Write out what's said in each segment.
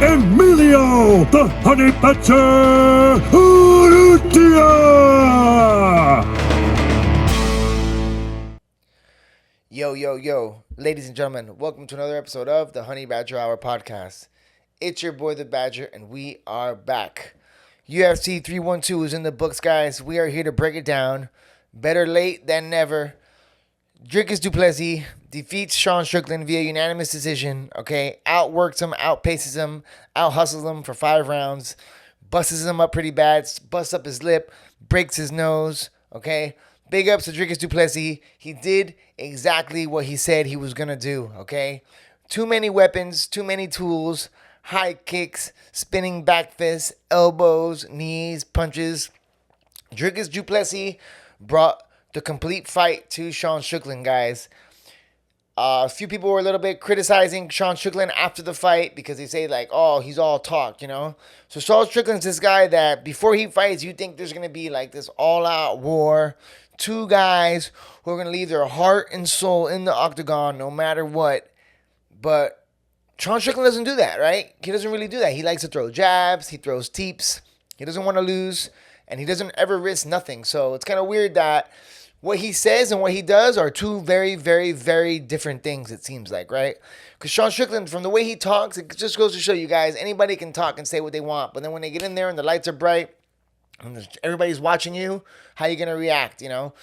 Emilio, the Honey Badger Urrutia! Yo, ladies and gentlemen, welcome to another episode of the Honey Badger Hour podcast. It's your boy, the Badger, and we are back. UFC 312 is in the books, guys. We are here to break it down. Better late than never. Driccus Du Plessis defeats Sean Strictland via unanimous decision, okay? Outworks him, outpaces him, out-hustles him for 5 rounds, busts him up pretty bad, busts up his lip, breaks his nose, okay? Big ups to Driccus Du Plessis. He did exactly what he said he was going to do, okay? Too many weapons, too many tools, high kicks, spinning back fists, elbows, knees, punches. Driccus Du Plessis brought the complete fight to Sean Strictland, guys. A few people were a little bit criticizing Sean Strictland after the fight because they say, like, oh, he's all talk, you know? So Sean Strickland's this guy that before he fights, you think there's going to be like this all-out war. 2 guys who are going to leave their heart and soul in the octagon no matter what. But Sean Strictland doesn't do that, right? He doesn't really do that. He likes to throw jabs. He throws teeps. He doesn't want to lose. And he doesn't ever risk nothing. So it's kind of weird that what he says and what he does are 2 very, very, very different things, it seems like, right? Because Sean Strictland, from the way he talks, it just goes to show you guys, anybody can talk and say what they want. But then when they get in there and the lights are bright and everybody's watching you, how you going to react, you know?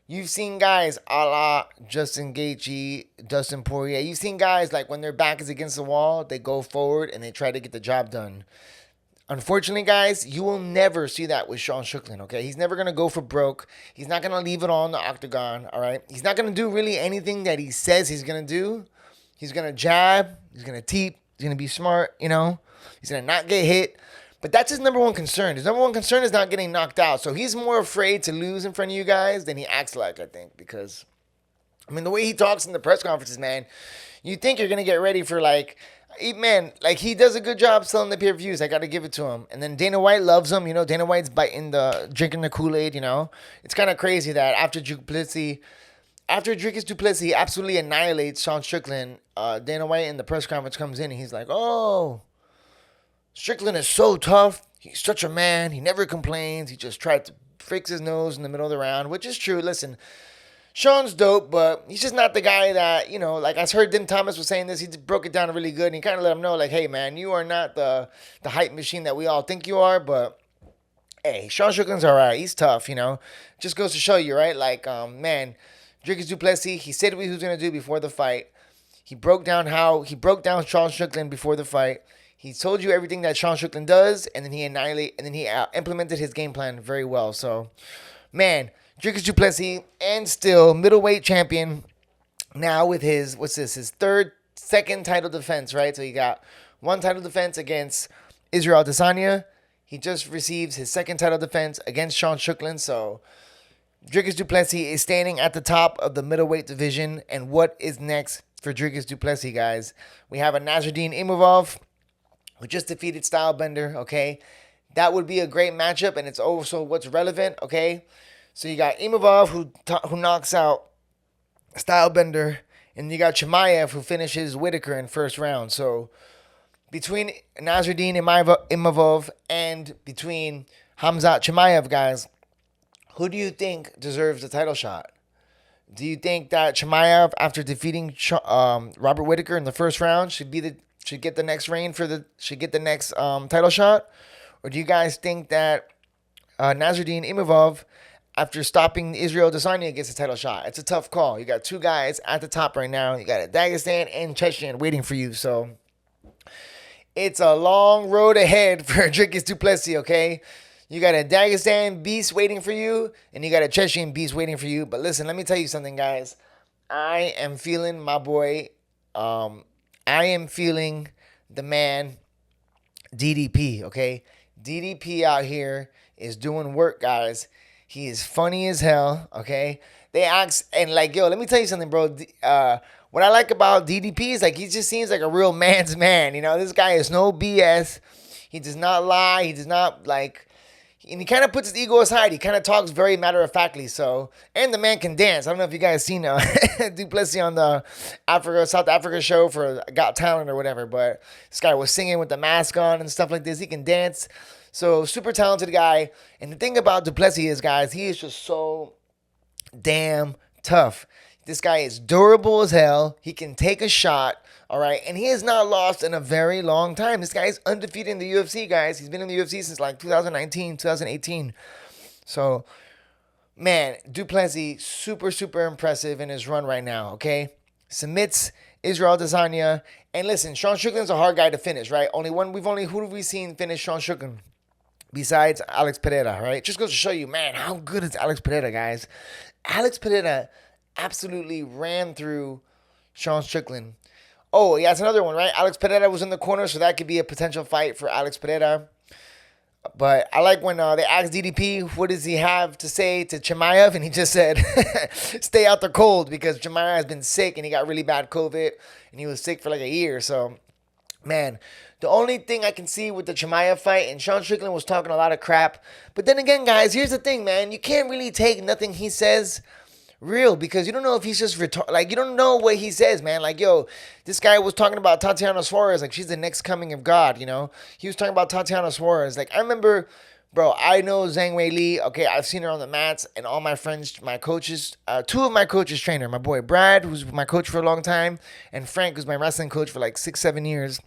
You've seen guys a la Justin Gaethje, Dustin Poirier. You've seen guys, like, when their back is against the wall, they go forward and they try to get the job done. Unfortunately, guys, you will never see that with Sean Strictland, okay? He's never going to go for broke. He's not going to leave it all in the octagon, all right? He's not going to do really anything that he says he's going to do. He's going to jab. He's going to teep. He's going to be smart, you know? He's going to not get hit. But that's his number one concern. His number one concern is not getting knocked out. So he's more afraid to lose in front of you guys than he acts like, I think. Because, I mean, the way he talks in the press conferences, man, you think you're going to get ready for, like, man, like, he does a good job selling the pay-per-views. I got to give it to him. And then Dana White loves him. You know, Dana White's drinking the Kool-Aid, you know. It's kind of crazy that after Driccus Du Plessis absolutely annihilates Sean Strictland, Dana White in the press conference comes in and he's like, oh, Strictland is so tough. He's such a man. He never complains. He just tried to fix his nose in the middle of the round, which is true. Listen, Sean's dope, but he's just not the guy that, you know, like I heard Dim Thomas was saying this. He just broke it down really good, and he kind of let him know, like, hey, man, you are not the hype machine that we all think you are, but, hey, Sean Strickland's all right. He's tough, you know. Just goes to show you, right? Like, man, Driccus Du Plessis, he said what he was going to do before the fight. He broke down Sean Strickland before the fight. He told you everything that Sean Strictland does, and then he implemented his game plan very well. So, man, Driccus Du Plessis, and still middleweight champion now with his second title defense, right? So he got 1 title defense against Israel Adesanya. He just receives his 2nd title defense against Sean Strickland. So Driccus Du Plessis is standing at the top of the middleweight division. And what is next for Driccus Du Plessis, guys? We have a Nasruddin Imavov who just defeated Stylebender, okay? That would be a great matchup, and it's also what's relevant, okay? So you got Imavov who knocks out Stylebender, and you got Chimaev who finishes Whitaker in first round. So between Nasruddin Imavov and between Khamzat Chimaev, guys, who do you think deserves the title shot? Do you think that Chimaev, after defeating Robert Whitaker in the first round, should get the next title shot? Or do you guys think that Nasruddin Imavov, after stopping Israel Adesanya, gets a title shot? It's a tough call. You got 2 guys at the top right now. You got Dagestan and Chechen waiting for you. So it's a long road ahead for Driccus Du Plessis, okay? You got a Dagestan beast waiting for you, and you got a Chechen beast waiting for you. But listen, let me tell you something, guys. I am feeling my boy. I am feeling the man, DDP, okay? DDP out here is doing work, guys. He is funny as hell, okay? They ask, and like, yo, let me tell you something, bro. What I like about DDP is, like, he just seems like a real man's man. You know, this guy is no BS. He does not lie. He does not, like, And he kind of puts his ego aside. He kind of talks very matter-of-factly. So, and the man can dance. I don't know if you guys seen Du Plessis on the South Africa show for Got Talent or whatever, but this guy was singing with the mask on and stuff like this. He can dance. So, super talented guy. And the thing about Du Plessis is, guys, he is just so damn tough. This guy is durable as hell. He can take a shot. All right. And he has not lost in a very long time. This guy is undefeated in the UFC, guys. He's been in the UFC since like 2019, 2018. So, man, Du Plessis, super, super impressive in his run right now. Okay. Submits Israel Adesanya. And listen, Sean Strickland's a hard guy to finish, right? Who have we seen finish Sean Strickland? Besides Alex Pereira, right? Just goes to show you, man, how good is Alex Pereira, guys? Alex Pereira absolutely ran through Sean Strickland. Oh, yeah, that's another one, right? Alex Pereira was in the corner, so that could be a potential fight for Alex Pereira. But I like when they asked DDP, what does he have to say to Chimaev? And he just said, stay out the cold, because Chimaev has been sick and he got really bad COVID and he was sick for like a year. So, man, the only thing I can see with the Chimaev fight, and Sean Strickland was talking a lot of crap. But then again, guys, here's the thing, man. You can't really take nothing he says real, because you don't know if he's just like, you don't know what he says, man. Like, yo, this guy was talking about Tatiana Suarez like she's the next coming of God, you know. He was talking about Tatiana Suarez. Like, I remember, bro, I know Zhang Wei Li. Okay, I've seen her on the mats, and all my friends, my coaches, two of my coaches trained her. My boy Brad, who's my coach for a long time, and Frank, who's my wrestling coach for like 6-7 years,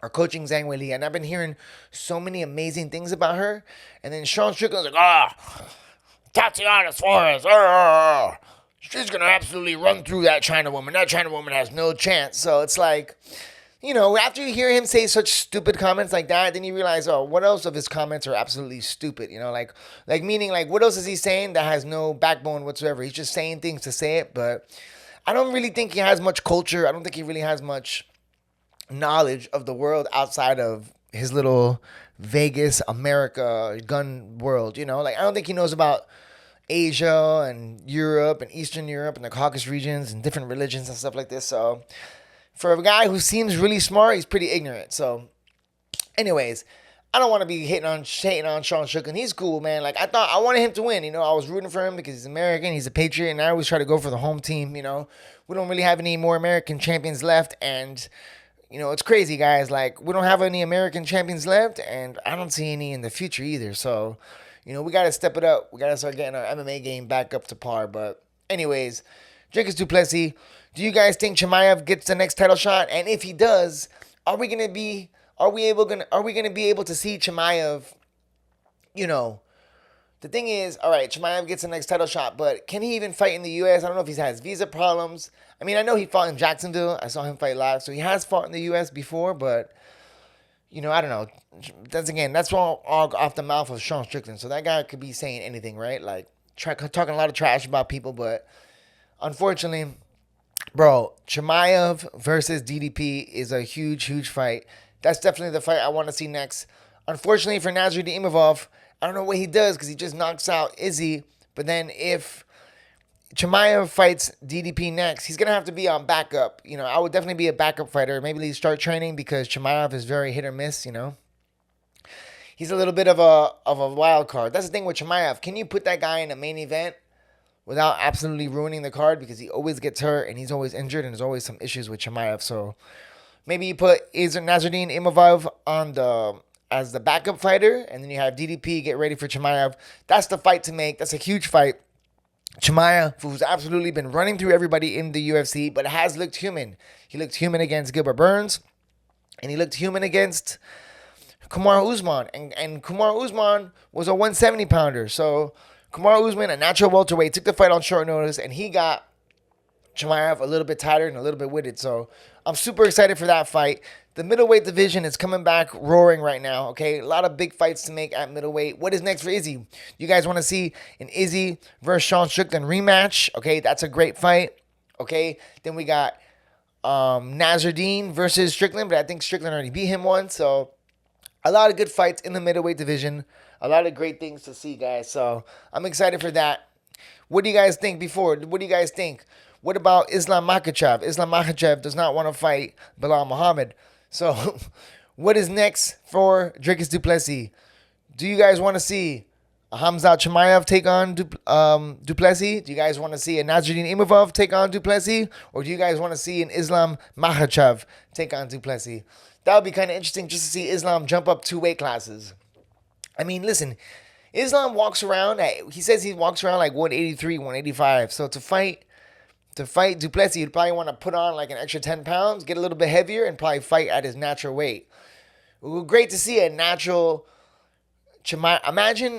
are coaching Zhang Wei Li. And I've been hearing so many amazing things about her. And then Sean Strickland's like, Tatiana Suarez, she's going to absolutely run through that China woman. That China woman has no chance. So it's like, you know, after you hear him say such stupid comments like that, then you realize, oh, what else of his comments are absolutely stupid? You know, like meaning, like, what else is he saying that has no backbone whatsoever? He's just saying things to say it. But I don't really think he has much culture. I don't think he really has much knowledge of the world outside of his little Vegas, America, gun world, you know? Like, I don't think he knows about Asia and Europe and Eastern Europe and the Caucasus regions and different religions and stuff like this. So, for a guy who seems really smart, he's pretty ignorant. So, anyways, I don't want to be hating on Sean Strickland. He's cool, man. Like, I wanted him to win, you know? I was rooting for him because he's American, he's a Patriot, and I always try to go for the home team, you know? We don't really have any more American champions left, and you know, it's crazy, guys. Like, we don't have any American champions left, and I don't see any in the future either. So, you know, we got to step it up. We got to start getting our MMA game back up to par. But anyways, Driccus Du Plessis, do you guys think Chimaev gets the next title shot? And if he does, are we going to be able to see Chimaev, you know? The thing is, all right, Chimaev gets the next title shot, but can he even fight in the U.S.? I don't know if he has visa problems. I mean, I know he fought in Jacksonville. I saw him fight live, so he has fought in the U.S. before, but, you know, I don't know. That's all off the mouth of Sean Strickland, so that guy could be saying anything, right? Like, talking a lot of trash about people, but unfortunately, bro, Chimaev versus DDP is a huge, huge fight. That's definitely the fight I want to see next. Unfortunately for Nasruddin Imavov, I don't know what he does because he just knocks out Izzy. But then if Chimaev fights DDP next, he's going to have to be on backup. You know, I would definitely be a backup fighter. Maybe start training because Chimaev is very hit or miss, you know. He's a little bit of a wild card. That's the thing with Chimaev. Can you put that guy in a main event without absolutely ruining the card? Because he always gets hurt and he's always injured and there's always some issues with Chimaev. So maybe you put Nasruddin Imavov on as the backup fighter, and then you have DDP get ready for Chimaev. That's the fight to make. That's a huge fight. Chimaev, who's absolutely been running through everybody in the UFC, but has looked human. He looked human against Gilbert Burns, and he looked human against Kamaru Usman. And Kamaru Usman was a 170-pounder. So Kamaru Usman, a natural welterweight, took the fight on short notice, and he got Chimaev a little bit tighter and a little bit witted. So I'm super excited for that fight. The middleweight division is coming back roaring right now, okay? A lot of big fights to make at middleweight. What is next for Izzy? You guys want to see an Izzy versus Sean Strickland rematch? Okay, that's a great fight, okay? Then we got Nasruddin versus Strickland, but I think Strickland already beat him once. So a lot of good fights in the middleweight division. A lot of great things to see, guys. So I'm excited for that. What do you guys think before? What do you guys think? What about Islam Makhachev? Islam Makhachev does not want to fight Bilal Muhammad. So, what is next for Driccus Du Plessis? Do you guys want to see a Khamzat Chimaev take on Du Plessis? Do you guys want to see a Nasruddin Imavov take on Du Plessis? Or do you guys want to see an Islam Makhachev take on Du Plessis? That would be kind of interesting just to see Islam jump up 2 weight classes. I mean, listen, Islam walks around he says he walks around like 183, 185. So to fight Du Plessis, you'd probably want to put on like an extra 10 pounds, get a little bit heavier, and probably fight at his natural weight. It would be great to see a natural Imagine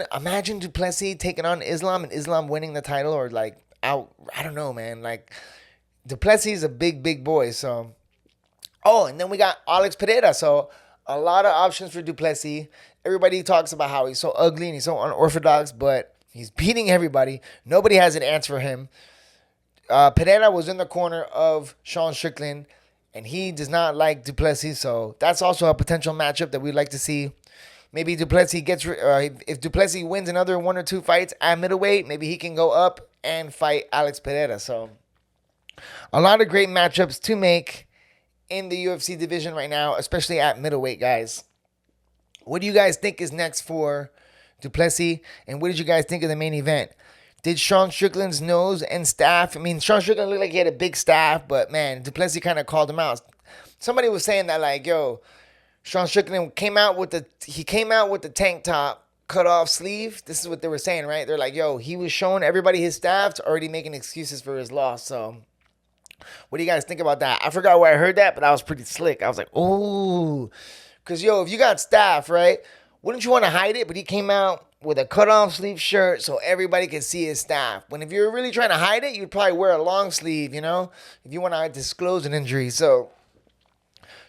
Du Plessis taking on Islam and Islam winning the title, or like out. I don't know, man. Like Du Plessis is a big boy. So, and then we got Alex Pereira. So a lot of options for Du Plessis. Everybody talks about how he's so ugly and he's so unorthodox, but he's beating everybody. Nobody has an answer for him. Pereira was in the corner of Sean Strictland, and he does not like Du Plessis. So that's also a potential matchup that we'd like to see. Maybe Du Plessis if Du Plessis wins another 1 or 2 fights at middleweight, maybe he can go up and fight Alex Pereira. So a lot of great matchups to make in the UFC division right now, especially at middleweight, guys. What do you guys think is next for Du Plessis? And what did you guys think of the main event? Did Sean Strickland's nose and staff, Sean Strickland looked like he had a big staff, but man, Du Plessis kind of called him out. Somebody was saying that like, yo, Sean Strickland came out with the tank top cut off sleeve. This is what they were saying, right? They're like, yo, he was showing everybody his staff's already making excuses for his loss. So what do you guys think about that? I forgot where I heard that, but that was pretty slick. I was like, ooh. Because, yo, if you got staff, right, wouldn't you want to hide it? But he came out with a cut off sleeve shirt so everybody could see his staff. When if you're really trying to hide it, you'd probably wear a long sleeve, if you want to disclose an injury. So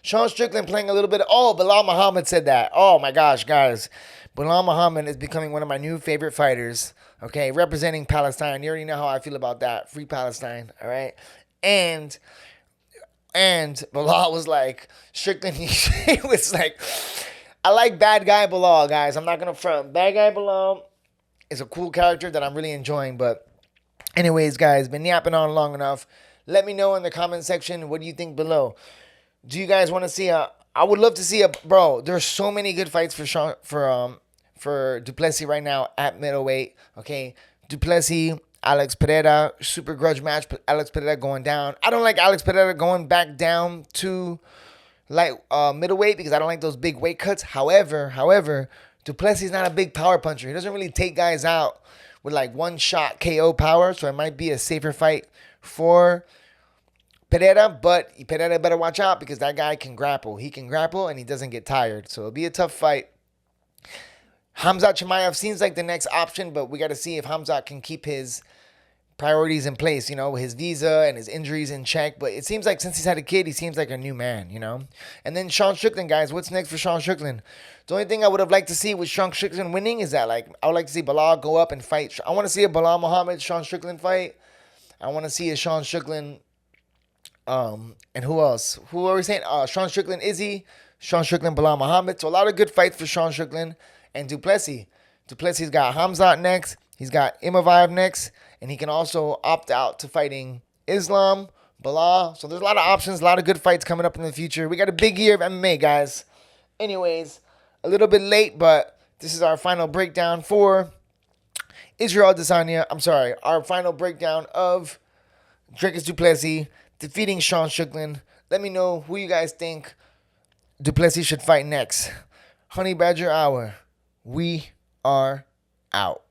Sean Strickland playing a little bit. Bilal Muhammad said that. Oh, my gosh, guys. Bilal Muhammad is becoming one of my new favorite fighters, okay, representing Palestine. You already know how I feel about that. Free Palestine, all right? And Bilal was like, Strickland, he was like, I like bad guy Bilal, guys. I'm not going to front. Bad guy Bilal is a cool character that I'm really enjoying. But anyways, guys, been yapping on long enough. Let me know in the comment section, what do you think below? Do you guys want to see I would love to see bro, there's so many good fights for Du Plessis right now at middleweight. Okay, Du Plessis, Alex Pereira, super grudge match, but Alex Pereira going down. I don't like Alex Pereira going back down to middleweight because I don't like those big weight cuts. However, Du Plessis is not a big power puncher. He doesn't really take guys out with like one shot KO power, so it might be a safer fight for Pereira, but Pereira better watch out because that guy can grapple. He can grapple and he doesn't get tired. So it'll be a tough fight. Khamzat Chimaev seems like the next option, but we got to see if Khamzat can keep his priorities in place, his visa and his injuries in check. But it seems like since he's had a kid, he seems like a new man, And then Sean Strickland, guys, what's next for Sean Strickland? The only thing I would have liked to see with Sean Strickland winning is that, I would like to see Bilal go up and fight. I want to see a Bilal Muhammad, Sean Strickland fight. I want to see a Sean Strickland, and who else? Who are we saying? Sean Strickland, Izzy, Sean Strickland, Bilal Muhammad. So a lot of good fights for Sean Strickland and Du Plessis. Du Plessis got Khamzat next. He's got Imavov next. And he can also opt out to fighting Islam, Bilal. So there's a lot of options, a lot of good fights coming up in the future. We got a big year of MMA, guys. Anyways, a little bit late, but this is our final breakdown for Israel Adesanya. Our final breakdown of Driccus Du Plessis defeating Sean Strickland. Let me know who you guys think Du Plessis should fight next. Honey Badger Hour. We are out.